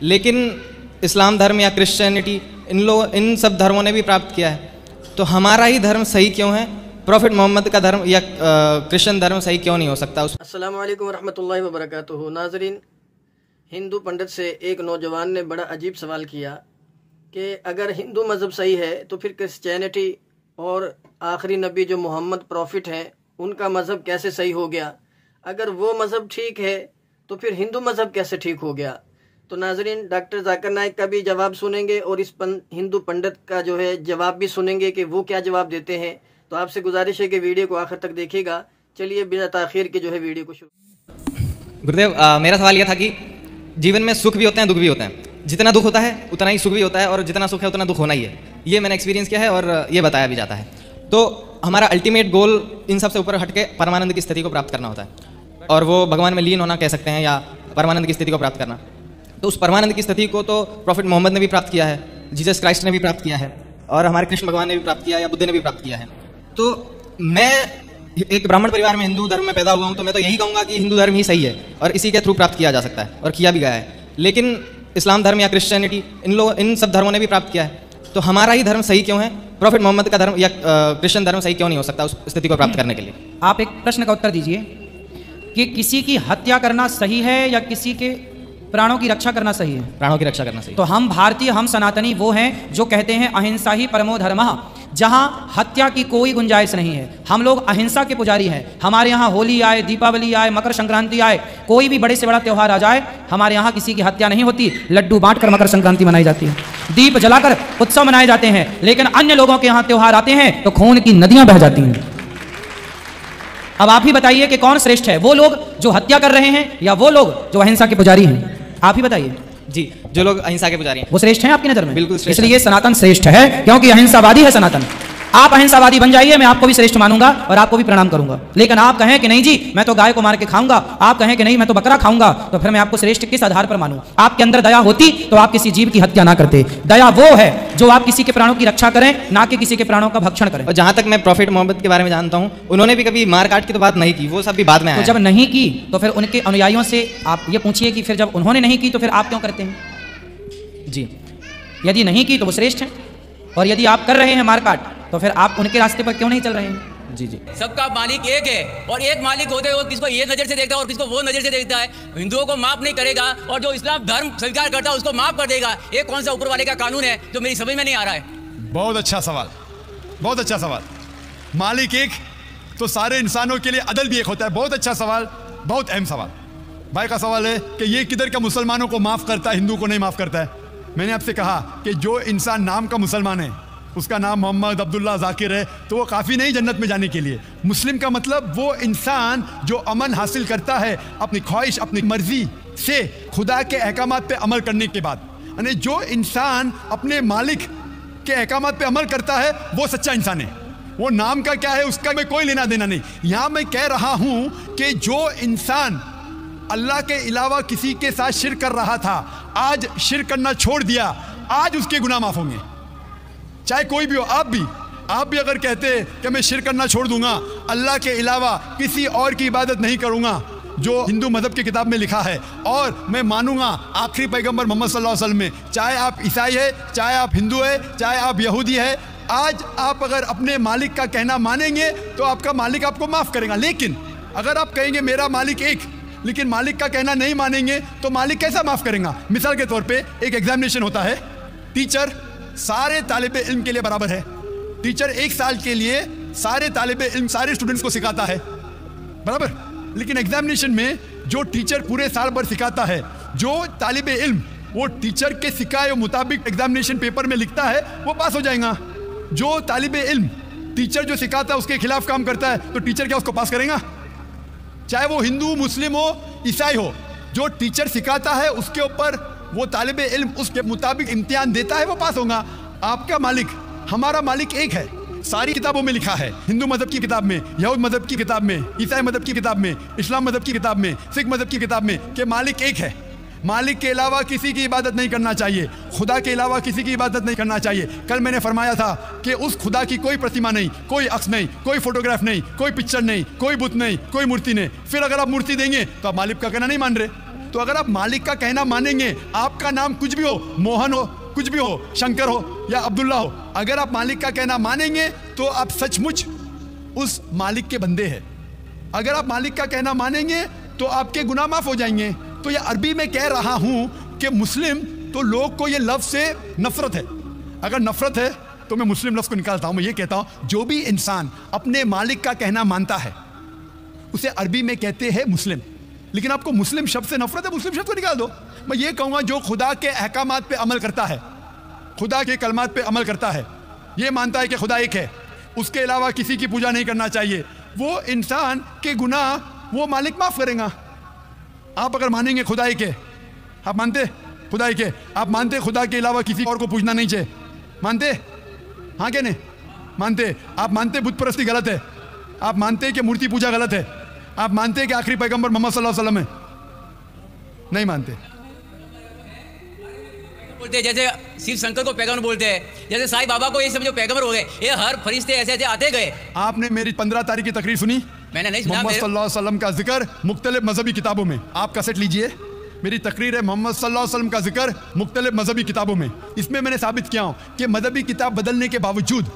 लेकिन इस्लाम धर्म या क्रिश्चियनिटी इन सब धर्मों ने भी प्राप्त किया है। तो हमारा ही धर्म सही क्यों है? प्रॉफिट मोहम्मद का धर्म या क्रिश्चियन धर्म सही क्यों नहीं हो सकता? अस्सलामु अलैकुम रहमतुल्लाहि व बरकातुहू। नाज़रीन, हिंदू पंडित से एक नौजवान ने बड़ा अजीब सवाल किया कि अगर हिंदू मज़हब सही है तो फिर क्रिश्चियनिटी और आखिरी नबी जो मोहम्मद प्रॉफिट हैं उनका मज़हब कैसे सही हो गया? अगर वो मज़हब ठीक है तो फिर हिंदू मज़हब कैसे ठीक हो गया? तो नाज़रीन, डॉक्टर जाकिर नाइक का भी जवाब सुनेंगे और इस हिंदू पंडित का जो है जवाब भी सुनेंगे कि वो क्या जवाब देते हैं। तो आपसे गुजारिश है कि वीडियो को आखिर तक देखिएगा। चलिए बिना ताख़ीर के जो है वीडियो को शुरू। गुरुदेव, मेरा सवाल यह था कि जीवन में सुख भी होते हैं, दुख भी होते हैं। जितना दुख होता है उतना ही सुख भी होता है, और जितना सुख है उतना दुख होना ही है। ये मैंने एक्सपीरियंस किया है और ये बताया भी जाता है। तो हमारा अल्टीमेट गोल इन सब से ऊपर हटके परमानंद की स्थिति को प्राप्त करना होता है, और वो भगवान में लीन होना कह सकते हैं, या परमानंद की स्थिति को प्राप्त करना। तो उस परमानंद की स्थिति को तो प्रॉफिट मोहम्मद ने भी प्राप्त किया है, जीसस क्राइस्ट ने भी प्राप्त किया है, और हमारे कृष्ण भगवान ने भी प्राप्त किया, या बुद्ध ने भी प्राप्त किया है। तो मैं एक ब्राह्मण परिवार में हिंदू धर्म में पैदा हुआ हूँ, तो मैं तो यही कहूँगा कि हिंदू धर्म ही सही है और इसी के थ्रू प्राप्त किया जा सकता है, और किया भी गया है। लेकिन इस्लाम धर्म या क्रिश्चियनिटी इन सब धर्मों ने भी प्राप्त किया है। तो हमारा ही धर्म सही क्यों है? प्रॉफिट मोहम्मद का धर्म या क्रिश्चियन धर्म सही क्यों नहीं हो सकता उस स्थिति को प्राप्त करने के लिए? आप एक प्रश्न का उत्तर दीजिए कि किसी की हत्या करना सही है या किसी के प्राणों की रक्षा करना सही है? प्राणों की रक्षा करना सही। तो हम भारतीय, हम सनातनी वो हैं जो कहते हैं अहिंसा ही परमो धर्मः, जहां हत्या की कोई गुंजाइश नहीं है। हम लोग अहिंसा के पुजारी हैं। हमारे यहाँ होली आए, दीपावली आए, मकर संक्रांति आए, कोई भी बड़े से बड़ा त्यौहार आ जाए, हमारे यहाँ किसी की हत्या नहीं होती। लड्डू बांटकर मकर संक्रांति मनाई जाती है, दीप जलाकर उत्सव मनाए जाते हैं। लेकिन अन्य लोगों के यहाँ त्यौहार आते हैं तो खून की नदियां बह जाती हैं। अब आप ही बताइए कि कौन श्रेष्ठ है, वो लोग जो हत्या कर रहे हैं या वो लोग जो अहिंसा के पुजारी हैं? आप ही बताइए। जी, जो लोग अहिंसा के पुजारी हैं वो श्रेष्ठ हैं आपकी नजर में? बिल्कुल श्रेष्ठ। इसलिए सनातन श्रेष्ठ है, क्योंकि अहिंसावादी है सनातन। आप अहिंसावादी बन जाइए, मैं आपको भी श्रेष्ठ मानूंगा और आपको भी प्रणाम करूंगा। लेकिन आप कहें कि नहीं जी मैं तो गाय को मार के खाऊंगा, आप कहें कि नहीं मैं तो बकरा खाऊंगा, तो फिर मैं आपको श्रेष्ठ किस आधार पर मानूं? आपके अंदर दया होती तो आप किसी जीव की हत्या ना करते। दया वो है जो आप किसी के प्राणों की रक्षा करें, ना कि किसी के प्राणों का भक्षण करें। और जहां तक मैं प्रॉफिट मोहम्मद के बारे में जानता हूं, उन्होंने भी कभी मार काट की तो बात नहीं की, वो सब भी बाद में आया। तो जब नहीं की तो फिर उनके अनुयायियों से आप ये पूछिए कि फिर जब उन्होंने नहीं की तो फिर आप क्यों करते हैं? जी, यदि नहीं की तो वो श्रेष्ठ है, और यदि आप कर रहे हैं मारकाट तो फिर आप उनके रास्ते पर क्यों नहीं चल रहे हैं? जी जी, सबका मालिक एक है, और एक मालिक होते हुए किसको ये नजर से देखता है और किसको वो नजर से देखता है। हिंदुओं को माफ नहीं करेगा और जो इस्लाम धर्म स्वीकार करता है उसको माफ कर देगा। ये कौन सा ऊपर वाले का कानून है जो मेरी समझ में नहीं आ रहा है? बहुत अच्छा सवाल, बहुत अच्छा सवाल। मालिक एक तो सारे इंसानों के लिए अदल भी एक होता है। बहुत अच्छा सवाल, बहुत अहम सवाल। भाई का सवाल है कि ये किधर का मुसलमानों को माफ करता है, हिंदू को नहीं माफ करता है। मैंने आपसे कहा कि जो इंसान नाम का मुसलमान है, उसका नाम मोहम्मद, अब्दुल्ला, जाकिर है, तो वो काफ़ी नहीं जन्नत में जाने के लिए। मुस्लिम का मतलब वो इंसान जो अमन हासिल करता है अपनी ख्वाहिश, अपनी मर्जी से खुदा के अहकामात पे अमल करने के बाद। यानी जो इंसान अपने मालिक के अहकामात पे अमल करता है वो सच्चा इंसान है। वो नाम का क्या है उसका मैं कोई लेना देना नहीं। यहाँ मैं कह रहा हूँ कि जो इंसान अल्लाह के अलावा किसी के साथ शिर्क कर रहा था, आज शिर्क करना छोड़ दिया, आज उसके गुनाह माफ होंगे, चाहे कोई भी हो। आप भी अगर कहते कि मैं शिर्क करना छोड़ दूंगा, अल्लाह के अलावा किसी और की इबादत नहीं करूंगा, जो हिंदू मज़हब की किताब में लिखा है, और मैं मानूंगा आखिरी पैगंबर मोहम्मद सल्लल्लाहु अलैहि वसल्लम में, चाहे आप ईसाई है, चाहे आप हिंदू है, चाहे आप यहूदी है, आज आप अगर अपने मालिक का कहना मानेंगे तो आपका मालिक आपको माफ़ करेगा। लेकिन अगर आप कहेंगे मेरा मालिक एक, लेकिन मालिक का कहना नहीं मानेंगे, तो मालिक कैसा माफ़ करेगा? मिसाल के तौर पे एक एग्जामिनेशन होता है, टीचर सारे तालिबे इल्म के लिए बराबर है। टीचर एक साल के लिए सारे तालिबे इल्म, सारे स्टूडेंट्स को सिखाता है, बराबर। लेकिन एग्जामिनेशन में जो टीचर पूरे साल भर सिखाता है, जो तालिबे इल्म वो टीचर के सिखाए मुताबिक एग्जामिनेशन पेपर में लिखता है, वो पास हो जाएगा। जो तालिबे इल्म टीचर जो सिखाता है उसके खिलाफ काम करता है, तो टीचर क्या उसको पास करेगा? चाहे वो हिंदू, मुस्लिम हो, ईसाई हो, जो टीचर सिखाता है उसके ऊपर वो तालिबे इल्म उसके मुताबिक इम्तिहान देता है, वो पास होगा। आपका मालिक, हमारा मालिक एक है। सारी किताबों में लिखा है, हिंदू मज़हब की किताब में, यहूद मज़हब की किताब में, ईसाई मज़हब की किताब में, इस्लाम मज़हब की किताब में, सिख मज़हब की किताब में, कि मालिक एक है। मालिक के अलावा किसी की इबादत नहीं करना चाहिए, खुदा के अलावा किसी की इबादत नहीं करना चाहिए। कल मैंने फरमाया था कि उस खुदा की कोई प्रतिमा नहीं, कोई अक्स नहीं, कोई फोटोग्राफ नहीं, कोई पिक्चर नहीं, कोई बुत नहीं, कोई मूर्ति नहीं। फिर अगर आप मूर्ति देंगे तो आप मालिक का कहना नहीं मान रहे। तो अगर आप मालिक का कहना मानेंगे, आपका नाम कुछ भी हो, मोहन हो, कुछ भी हो, शंकर हो या अब्दुल्ला हो, अगर आप मालिक का कहना मानेंगे तो आप सचमुच उस मालिक के बंदे हैं। अगर आप मालिक का कहना मानेंगे तो आपके गुनाह माफ हो जाएंगे। तो ये अरबी में कह रहा हूं कि मुस्लिम, तो लोग को ये लफ्ज से नफरत है। अगर नफरत है तो मैं मुस्लिम लफ्ज को निकालता हूं। मैं ये कहता हूं जो भी इंसान अपने मालिक का कहना मानता है उसे अरबी में कहते हैं मुस्लिम। लेकिन आपको मुस्लिम शब्द से नफरत है, मुस्लिम शब्द को निकाल दो। मैं ये कहूंगा जो खुदा के अहकामात पे अमल करता है, खुदा के कलमात पे अमल करता है, ये मानता है कि खुदा एक है, उसके अलावा किसी की पूजा नहीं करना चाहिए, वो इंसान के गुनाह वो मालिक माफ करेगा। आप अगर मानेंगे खुदा एक है, आप मानते खुदा एक है, आप मानते खुदा के अलावा किसी और को पूजना नहीं चाहिए, मानते? हाँ क्या नहीं मानते? आप मानते बुत परस्ती गलत है, आप मानते कि मूर्ति पूजा गलत है, आप मानते कि आखिरी पैगंबर मोहम्मद सल्लल्लाहु अलैहि वसल्लम है? नहीं मानते। बोलते हैं जैसे शिव शंकर को पैगंबर बोलते हैं, जैसे साईं बाबा को ये सब जो पैगंबर हो गए, ये हर फरिश्ते ऐसे ऐसे आते गए। आपने मेरी 15 तारीख की तकरीर सुनी? मैंने नहीं सुना। मोहम्मद सल्लल्लाहु अलैहि वसल्लम का जिक्र मुख्तलिफ मजहबी किताबों में, आप कैसेट लीजिए, मेरी तकरीर है मोहम्मद सल्लल्लाहु अलैहि वसल्लम का जिक्र मुख्तलिफ मजहबी किताबों में। इसमें मैंने साबित किया हूँ कि मजहबी किताब बदलने के बावजूद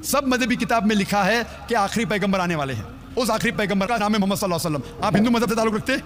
सब मजहबी किताब में लिखा है कि आखिरी पैगंबर आने वाले हैं। उस आखिरी पैगंबर का नाम है मोहम्मद सल्लल्लाहु अलैहि वसल्लम। आप हिंदू मजहब से ताल्लुक रखते?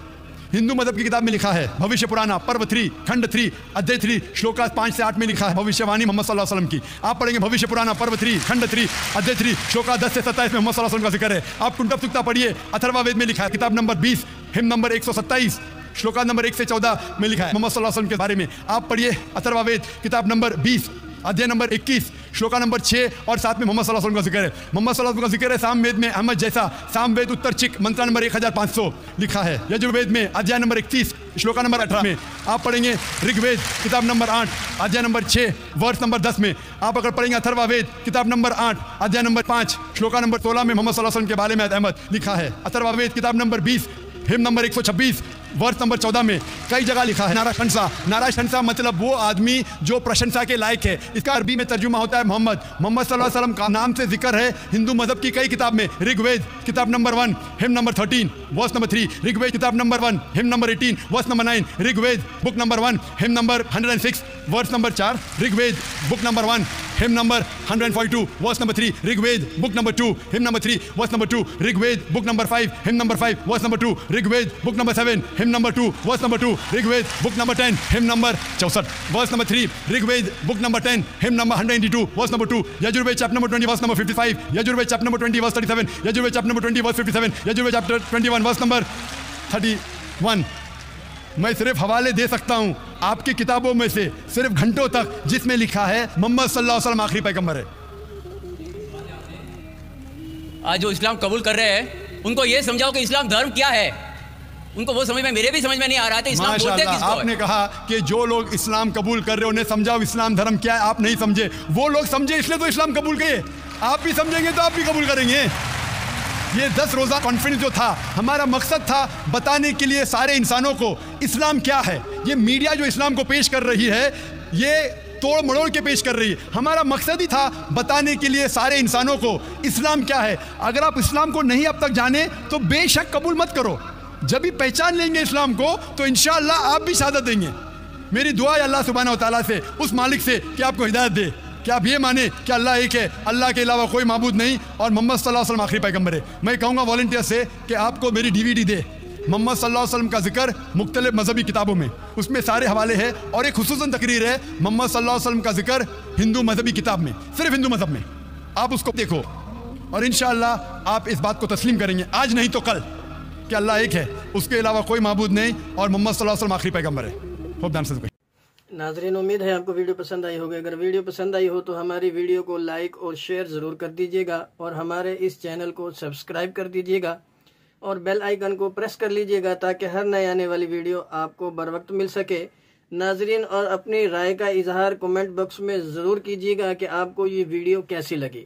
हिंदू मजहब की किताब में लिखा है, भविष्य पुराना पर्व 3 खंड 3 अध्याय 3 श्लोका 5 से 8 में लिखा है भविष्यवाणी मोहम्मद सल्लल्लाहु अलैहि वसल्लम की। आप पढ़ेंगे भविष्य पुराना पर्व 3 खंड 3 अध्याय 3 श्लोका 10 से 27 में मोहम्मद सल्लल्लाहु अलैहि वसल्लम का जिक्र है। आप टुंटा तुक्ता पढ़िए, अथर्ववेद में लिखा है, किताब number 20 him number 127 shloka number 1 से 14 में लिखा है मोहम्मद सल्लल्लाहु अलैहि वसल्लम के बारे में। आप पढ़िए अथर्ववेद किताब नंबर 20 अध्याय नंबर 21 श्लोका नंबर 6 और 7 में मोहम्मद सल्लल्लाहु अलैहि वसल्लम का जिक्र है। मोहम्मद सल्लल्लाहु अलैहि वसल्लम का जिक्र है सामवेद में अहमद जैसा, सामवेद उत्तर चिक मंत्र नंबर 1500 लिखा है। यजुर्वेद में अध्याय नंबर 31 श्लोका नंबर 18 में। आप पढ़ेंगे ऋग्वेद किताब नंबर 8 अध्याय नंबर 6 वर्ष नंबर 10 में। आप अगर पढ़ेंगे अथर्ववेद किताब नंबर 8 अध्याय नंबर 5 श्लोका नंबर 16 में मोहम्मद सल्लल्लाहु अलैहि वसल्लम के बारे में अहमद लिखा है। अथर्ववेद किताब नंबर 20 हिम नंबर 126 वर्ष नंबर 14 में कई जगह लिखा है नाराशंसा। नाराशंसा मतलब वो आदमी जो प्रशंसा के लायक है। इसका अरबी में तर्जुमा होता है मोहम्मद। मोहम्मद सल्लल्लाहु अलैहि वसल्लम का नाम से जिक्र है हिंदू मजहब की कई किताब में। ऋग्वेद किताब नंबर 1 हिम नंबर 13 वर्ष नंबर 3, ऋग्वेद किताब number 1 hymn number 18 verse number 9, Rigveda book number 1 hymn number 106 verse number 4, Rigveda book number 1 hymn number 142 verse number 3, Rigveda book number 2 hymn number 3 verse number 2, Rigveda book number 5 hymn number 5 verse number 2, Rigveda book number 7 hymn number 2 verse number 2, Rigveda book number 10 hymn number 64 verse number 3, Rigveda book number 10 hymn number 192 वर्ष number 2, Yajurveda chapter number 20 वर्ष number 55, Yajurveda chapter number 20 वर्ष 37, Yajurveda chapter number 20 वर्ष 57, Yajurveda chapter 21 वर्ष number 31। मैं सिर्फ हवाले दे सकता हूं आपकी किताबों में से सिर्फ घंटों तक जिसमें लिखा है मोहम्मद सल्लल्लाहु अलैहि वसल्लम आखिरी पैगंबर है। आज जो इस्लाम कबूल कर रहे हैं उनको ये समझाओ कि इस्लाम धर्म क्या है। उनको वो समझ में, मेरे भी समझ में नहीं आ रहा था इस्लाम बोलते किसको है। आपने कहा कि जो लोग इस्लाम कबूल कर रहे हैं उन्हें समझाओ इस्लाम धर्म क्या है। आप नहीं समझे, वो लोग समझे इसलिए तो इस्लाम कबूल किए। आप भी समझेंगे तो आप भी कबूल करेंगे। ये 10 रोज़ा कॉन्फ्रेंस जो था, हमारा मकसद था बताने के लिए सारे इंसानों को इस्लाम क्या है। ये मीडिया जो इस्लाम को पेश कर रही है ये तोड़ मड़ोड़ के पेश कर रही है। हमारा मकसद ही था बताने के लिए सारे इंसानों को इस्लाम क्या है। अगर आप इस्लाम को नहीं अब तक जाने तो बेशक कबूल मत करो। जब भी पहचान लेंगे इस्लाम को तो इंशाअल्लाह आप भी शहादत देंगे। मेरी दुआ है अल्लाह सुब्हानहू व तआला से, उस मालिक से कि आपको हिदायत दे कि आप ये माने कि अल्लाह एक है, अल्लाह के अलावा कोई माबूद नहीं और मोहम्मद सल्लल्लाहु अलैहि वसल्लम आखिरी पैगंबर है। मैं कहूँगा वॉलंटियर से कि आपको मेरी DVD दे मोहम्मद सल्लल्लाहु अलैहि वसल्लम का जिक्र मुख्तलिफ मजहबी किताबों में, उसमें सारे हवाले हैं। और एक खुसूसन तकरीर है मोहम्मद सल्लल्लाहु अलैहि वसल्लम का जिक्र हिंदू मजहबी किताब में, सिर्फ हिंदू मजहब में। आप उसको देखो और इंशाअल्लाह आप इस बात को तस्लीम करेंगे आज नहीं तो कल कि अल्लाह एक है, उसके अलावा कोई माबूद नहीं और मोहम्मद सल्लल्लाहु अलैहि वसल्लम आखिरी पैगंबर है। Hope the answer. नाजरीन, उम्मीद है आपको वीडियो पसंद आई होगी। अगर वीडियो पसंद आई हो तो हमारी वीडियो को लाइक और शेयर ज़रूर कर दीजिएगा और हमारे इस चैनल को सब्सक्राइब कर दीजिएगा और बेल आइकन को प्रेस कर लीजिएगा ताकि हर नए आने वाली वीडियो आपको बर वक्त मिल सके। नाजरीन, और अपनी राय का इजहार कमेंट बॉक्स में ज़रूर कीजिएगा कि आपको ये वीडियो कैसी लगी।